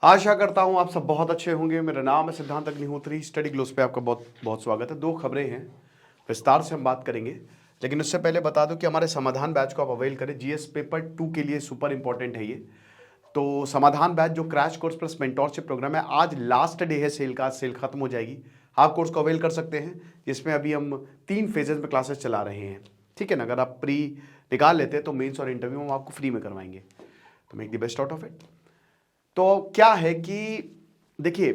आशा करता हूँ आप सब बहुत अच्छे होंगे। मेरा नाम है सिद्धांत अग्निहोत्री। स्टडी ग्लोस पे आपका बहुत बहुत स्वागत है। दो खबरें हैं, विस्तार से हम बात करेंगे, लेकिन उससे पहले बता दूं कि हमारे समाधान बैच को आप अवेल करें। जीएस पेपर 2 के लिए सुपर इंपॉर्टेंट है ये। तो समाधान बैच जो crash course plus mentorship program है, आज लास्ट डे है सेल का, सेल खत्म हो जाएगी। आप कोर्स को अवेल कर सकते हैं, जिसमें अभी हम 3 फेजेज में क्लासेस चला रहे हैं। ठीक है ना। अगर आप प्री निकाल लेते हैं तो मेंस और इंटरव्यू हम आपको फ्री में करवाएंगे। तो make the best out of it. तो क्या है कि देखिए,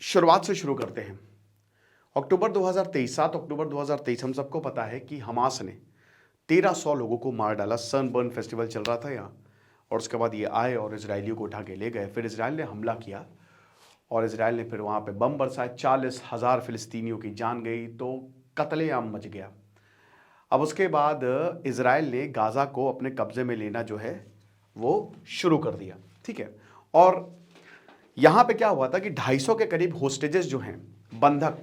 शुरुआत से शुरू करते हैं। अक्टूबर 2023, 7 अक्टूबर 2023, हम सबको पता है कि हमास ने 1300 लोगों को मार डाला। सनबर्न फेस्टिवल चल रहा था यहाँ, और उसके बाद ये आए और इजरायलियों को उठा के ले गए। फिर इसराइल ने हमला किया और इसराइल ने फिर वहाँ पे बम बरसाए। 40,000 फिलिस्तीनियों की जान गई, तो कत्लेआम मच गया। अब उसके बाद इसराइल ने गाज़ा को अपने कब्जे में लेना जो है वो शुरू कर दिया। ठीक है। और यहां पे क्या हुआ था कि 250 के करीब होस्टेजेस जो हैं, बंधक,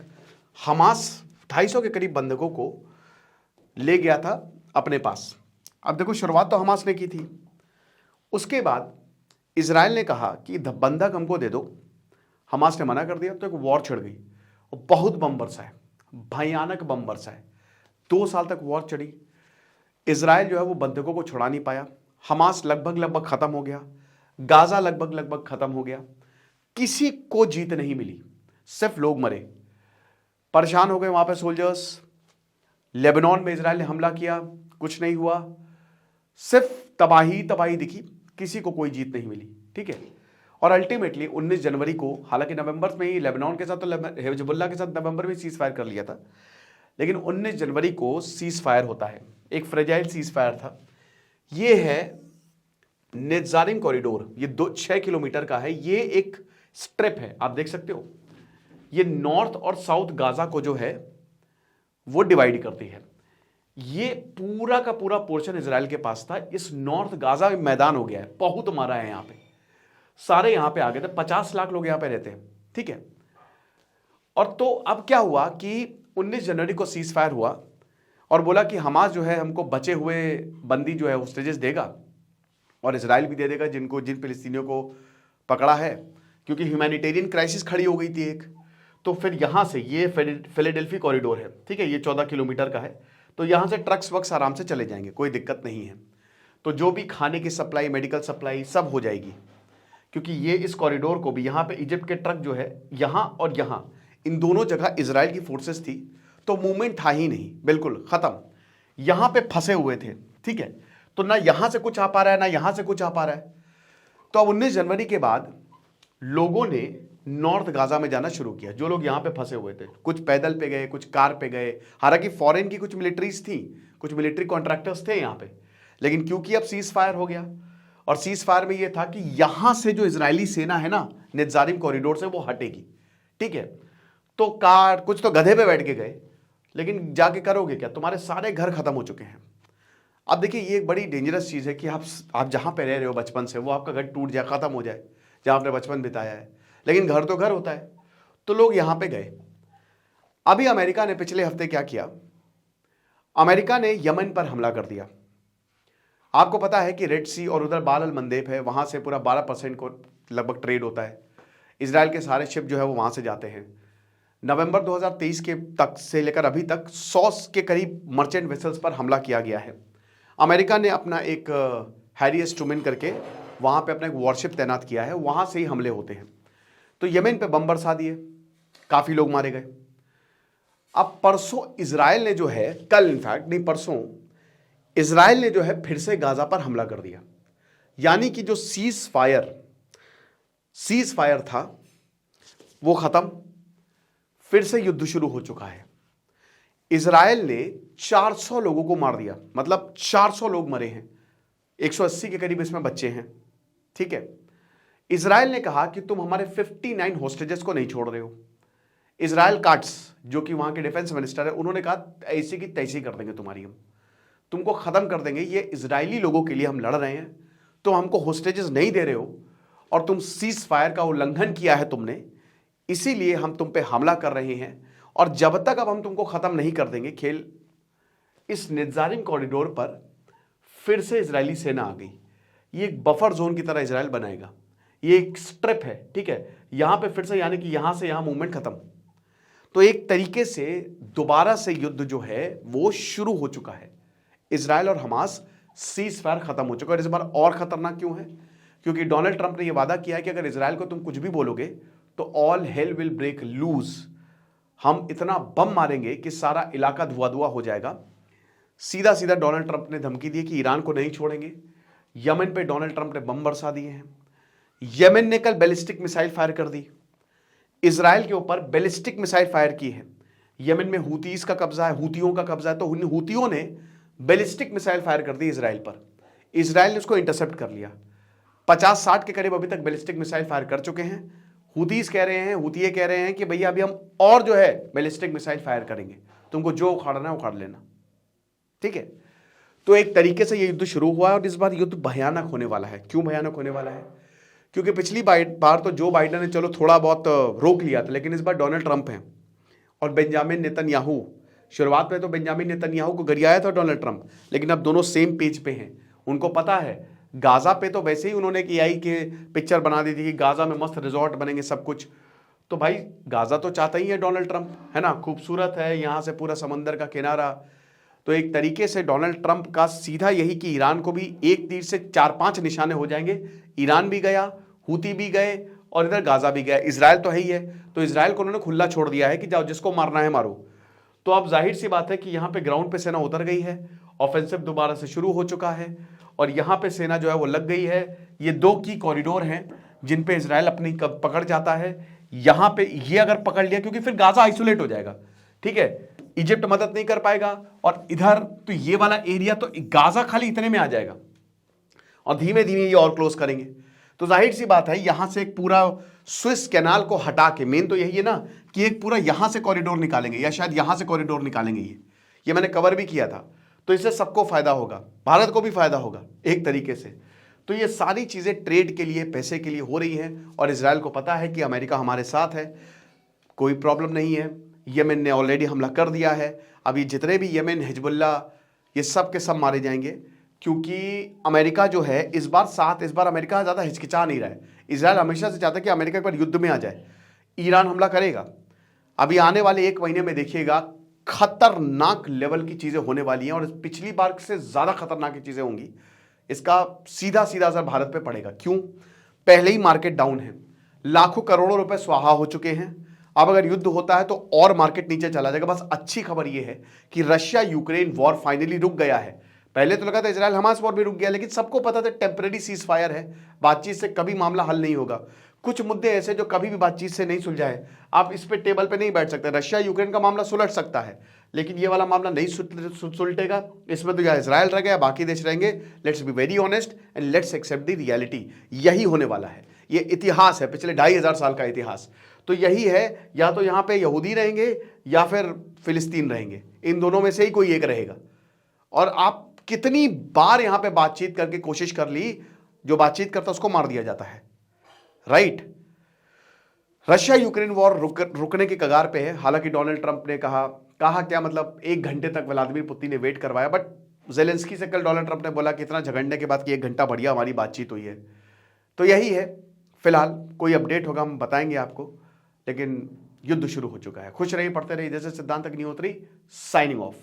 हमास 250 के करीब बंधकों को ले गया था अपने पास। अब देखो, शुरुआत तो हमास ने की थी। उसके बाद इजराइल ने कहा कि बंधक हमको दे दो। हमास ने मना कर दिया, तो एक वॉर छिड़ गई और बहुत बम बरसाए, भयानक बम बरसाए। 2 साल तक वॉर चढ़ी। इजराइल जो है वो बंधकों को छुड़ा नहीं पाया। हमास लगभग खत्म हो गया। गाजा लगभग खत्म हो गया। किसी को जीत नहीं मिली, सिर्फ लोग मरे, परेशान हो गए वहां पे सोल्जर्स। लेबनान में इजराइल ने हमला किया, कुछ नहीं हुआ, सिर्फ तबाही दिखी, किसी को कोई जीत नहीं मिली। ठीक है। और अल्टीमेटली 19 जनवरी को, हालांकि नवंबर में ही लेबनान के साथ, तो हिजबुल्लाह के साथ नवंबर में सीज फायर कर लिया था, लेकिन 19 जनवरी को सीज फायर होता है। एक फ्रेजाइल सीज फायर था। ये है नेत्जारिम कॉरिडोर। ये 6 किलोमीटर का है। ये एक स्ट्रिप है, आप देख सकते हो। ये नॉर्थ और साउथ गाजा को जो है वो डिवाइड करती है। ये पूरा का पूरा पोर्शन इजराइल के पास था। इस नॉर्थ गाजा में मैदान हो गया है, बहुत मारा है यहां पे, सारे यहां पे आ गए थे। 50 लाख लोग यहां पे रहते हैं। ठीक है। और तो अब क्या हुआ कि 19 जनवरी को सीज फायर हुआ और बोला कि हमास जो है हमको बचे हुए बंदी जो है होस्टेजेस देगा, और इजराइल भी दे देगा जिन फिलिस्तीनियों को पकड़ा है, क्योंकि ह्यूमैनिटेरियन क्राइसिस खड़ी हो गई थी एक। तो फिर यहाँ से ये फिलाडेल्फी कॉरिडोर है। ठीक है। ये 14 किलोमीटर का है। तो यहाँ से ट्रक्स वक्स आराम से चले जाएंगे, कोई दिक्कत नहीं है। तो जो भी खाने की सप्लाई, मेडिकल सप्लाई सब हो जाएगी, क्योंकि ये इस कॉरिडोर को भी, यहाँ पे इजिप्ट के ट्रक जो है यहाँ और यहाँ, इन दोनों जगह इजराइल की फोर्सेस थी, तो मूवमेंट था ही नहीं, बिल्कुल खत्म। यहाँ पे फंसे हुए थे। ठीक है। तो ना यहां से कुछ आ पा रहा है, ना यहां से कुछ आ पा रहा है। तो अब 19 जनवरी के बाद लोगों ने नॉर्थ गाजा में जाना शुरू किया। जो लोग यहां पे फंसे हुए थे, कुछ पैदल पे गए, कुछ कार पे गए। हालांकि फॉरेन की कुछ मिलिट्रीज थी, कुछ मिलिट्री कॉन्ट्रैक्टर्स थे यहां पे, लेकिन क्योंकि अब सीज फायर हो गया, और सीज फायर में यह था कि यहां से जो इजरायली सेना है ना, नेत्जारिम कॉरिडोर से, वो हटेगी। ठीक है। तो कार, कुछ तो गधे पे बैठ के गए, लेकिन जाके करोगे क्या, तुम्हारे सारे घर खत्म हो चुके हैं। अब देखिए, ये एक बड़ी डेंजरस चीज़ है कि आप जहाँ पे रह रहे हो बचपन से, वो आपका घर टूट जाए, ख़त्म हो जाए, जहाँ आपने बचपन बिताया है। लेकिन घर तो घर होता है। तो लोग यहाँ पे गए। अभी अमेरिका ने पिछले हफ्ते क्या किया, अमेरिका ने यमन पर हमला कर दिया। आपको पता है कि रेड सी और उधर बाब अल मंदेब है, वहाँ से पूरा 12% को लगभग ट्रेड होता है। इसराइल के सारे शिप जो है वो वहाँ से जाते हैं। नवंबर 2023 के तक से लेकर अभी तक 100 के करीब मर्चेंट वेसल्स पर हमला किया गया है। अमेरिका ने अपना एक हैरी एस ट्रूमैन करके वहाँ पे अपना एक वॉरशिप तैनात किया है, वहाँ से ही हमले होते हैं। तो यमन पे बम बरसा दिए, काफ़ी लोग मारे गए। अब परसों इसराइल ने जो है, कल इनफैक्ट नहीं, परसों इसराइल ने जो है फिर से गाजा पर हमला कर दिया। यानी कि जो सीज फायर था वो ख़त्म, फिर से युद्ध शुरू हो चुका है। इजराइल ने 400 लोगों को मार दिया, मतलब 400 लोग मरे हैं। 180 के करीब इसमें बच्चे हैं। ठीक है। इजराइल ने कहा कि तुम हमारे 59 होस्टेजेस को नहीं छोड़ रहे हो। इजराइल काट्स, जो कि वहां के डिफेंस मिनिस्टर है, उन्होंने कहा ऐसी की तैसी कर देंगे तुम्हारी, हम तुमको खत्म कर देंगे। ये इजरायली लोगों के लिए हम लड़ रहे हैं, तुम हमको होस्टेजेस नहीं दे रहे हो, और तुम सीज फायर का उल्लंघन किया है तुमने, इसीलिए हम तुम पे हमला कर रहे हैं। और जब तक अब हम तुमको खत्म नहीं कर देंगे खेल। इस नेत्जारिम कॉरिडोर पर फिर से इजरायली सेना आ गई। ये एक बफर जोन की तरह इजराइल बनाएगा। ये एक स्ट्रिप है, ठीक है, यहां पे फिर से यानी कि यहां से यहां मूवमेंट खत्म। तो एक तरीके से दोबारा से युद्ध जो है वो शुरू हो चुका है। इजराइल और हमास सीज फायर खत्म हो चुका है। और इस बार और खतरनाक क्यों है? क्योंकि डोनाल्ड ट्रंप ने यह वादा किया है कि अगर इजराइल को तुम कुछ भी बोलोगे तो all hell will break loose, हम इतना बम मारेंगे कि सारा इलाका धुआं धुआं हो जाएगा। सीधा सीधा डोनाल्ड ट्रंप ने धमकी दी कि ईरान को नहीं छोड़ेंगे। यमन पे डोनाल्ड ट्रंप ने बम बरसा दिए हैं। यमन ने कल बैलिस्टिक मिसाइल फायर कर दी, इजराइल के ऊपर बैलिस्टिक मिसाइल फायर की है। यमन में हूतीस का कब्जा है, हूतियों का कब्जा है, तो हूतियों ने बैलिस्टिक मिसाइल फायर कर दी इजराइल पर। इजराइल ने उसको इंटरसेप्ट कर लिया। 50-60 के करीब अभी तक बैलिस्टिक मिसाइल फायर कर चुके हैं। हूतीस कह रहे हैं, हूतिये कह रहे हैं कि भैया अभी हम और जो है बैलिस्टिक मिसाइल फायर करेंगे, तुमको जो उखाड़ना है उखाड़ लेना, ठीक है। तो एक तरीके से ये युद्ध शुरू हुआ है और इस बार युद्ध भयानक होने वाला है। क्यों भयानक होने वाला है? क्योंकि पिछली बार तो जो बाइडेन ने चलो थोड़ा बहुत रोक लिया था, लेकिन इस बार डोनाल्ड ट्रंप हैं और बेंजामिन नेतन्याहू। शुरुआत में तो बेंजामिन नेतन्याहू को गरियाया था डोनाल्ड ट्रंप, लेकिन अब दोनों सेम पेज पे हैं। उनको पता है गाजा पे तो वैसे ही उन्होंने AI के पिक्चर बना दी थी कि गाजा में मस्त रिजॉर्ट बनेंगे सब कुछ। तो भाई गाजा तो चाहता ही है डोनाल्ड ट्रंप, है ना, खूबसूरत है, यहां से पूरा समंदर का किनारा। तो एक तरीके से डोनाल्ड ट्रंप का सीधा यही कि ईरान को भी एक तीर से 4-5 निशाने हो जाएंगे। ईरान भी गया, हूती भी गए और इधर गाजा भी गया। इजराइल तो है ही है, तो इजराइल को उन्होंने खुला छोड़ दिया है कि जाओ जिसको मारना है मारो। तो अब जाहिर सी बात है कि यहाँ पे ग्राउंड पे सेना उतर गई है, ऑफेंसिव दोबारा से शुरू हो चुका है और यहाँ पे सेना जो है वो लग गई है। ये 2 की कॉरिडोर हैं जिन पे इजराइल अपनी पकड़ जाता है। यहाँ पे ये अगर पकड़ लिया, क्योंकि फिर गाजा आइसोलेट हो जाएगा, ठीक है, इजिप्ट मदद नहीं कर पाएगा और इधर तो ये वाला एरिया तो गाजा खाली इतने में आ जाएगा और धीमे धीमे ये और क्लोज करेंगे। तो जाहिर सी बात है यहां से एक पूरा स्विस कैनाल को हटा के, मेन तो यही है ना कि एक पूरा यहां से कॉरिडोर निकालेंगे या शायद यहां से कॉरिडोर निकालेंगे। ये मैंने कवर भी किया था। तो इससे सबको फायदा होगा, भारत को भी फायदा होगा एक तरीके से। तो ये सारी चीजें ट्रेड के लिए, पैसे के लिए हो रही हैं और इजराइल को पता है कि अमेरिका हमारे साथ है, कोई प्रॉब्लम नहीं है। यमन ने ऑलरेडी हमला कर दिया है। अभी जितने भी यमन, हिजबुल्ला, ये सब के सब मारे जाएंगे क्योंकि अमेरिका जो है इस बार अमेरिका ज़्यादा हिचकिचा नहीं रहा है। इजराइल हमेशा से चाहता है कि अमेरिका एक बार युद्ध में आ जाए। ईरान हमला करेगा, अभी आने वाले 1 महीने में देखिएगा खतरनाक लेवल की चीज़ें होने वाली हैं और पिछली बार से ज़्यादा खतरनाक चीज़ें होंगी। इसका सीधा सीधा असर भारत पे पड़ेगा। क्यों? पहले ही मार्केट डाउन है, लाखों करोड़ों रुपए स्वाहा हो चुके हैं। अब अगर युद्ध होता है तो और मार्केट नीचे चला जाएगा। बस अच्छी खबर यह है कि रशिया यूक्रेन वॉर फाइनली रुक गया है। पहले तो लगा था इजराइल हमास वॉर भी रुक गया, लेकिन सबको पता था टेम्परेरी सीज फायर है, बातचीत से कभी मामला हल नहीं होगा। कुछ मुद्दे ऐसे जो कभी भी बातचीत से नहीं सुलझाए, आप इस पे टेबल पे नहीं बैठ सकते। रशिया यूक्रेन का मामला सुलझ सकता है, लेकिन ये वाला मामला नहीं सुलटेगा। इसमें तो या इजराइल रह गया, बाकी देश रहेंगे। Let's be very honest and let's accept the reality. यही होने वाला है, ये इतिहास है, पिछले 2500 साल का इतिहास। तो यही है, या तो यहाँ पे यहूदी रहेंगे या फिर फिलिस्तीन रहेंगे, इन दोनों में से ही कोई एक रहेगा। और आप कितनी बार यहां पे बातचीत करके कोशिश कर ली, जो बातचीत करता उसको मार दिया जाता है, राइट। रशिया यूक्रेन वॉर रुकने के कगार पे है। हालांकि डोनाल्ड ट्रंप ने कहा क्या, मतलब 1 घंटे तक व्लादिमीर पुतिन ने वेट करवाया, बट जेलेंस्की से कल डोनाल्ड ट्रंप ने बोला कि इतना झगड़ने के बाद कि 1 घंटा बढ़िया हमारी बातचीत हुई है। तो यही है, फिलहाल कोई अपडेट होगा हम बताएंगे आपको, लेकिन युद्ध शुरू हो चुका है। खुश रहिए, पढ़ते रहिए। जैसे सिद्धांत अग्निहोत्री, साइनिंग ऑफ।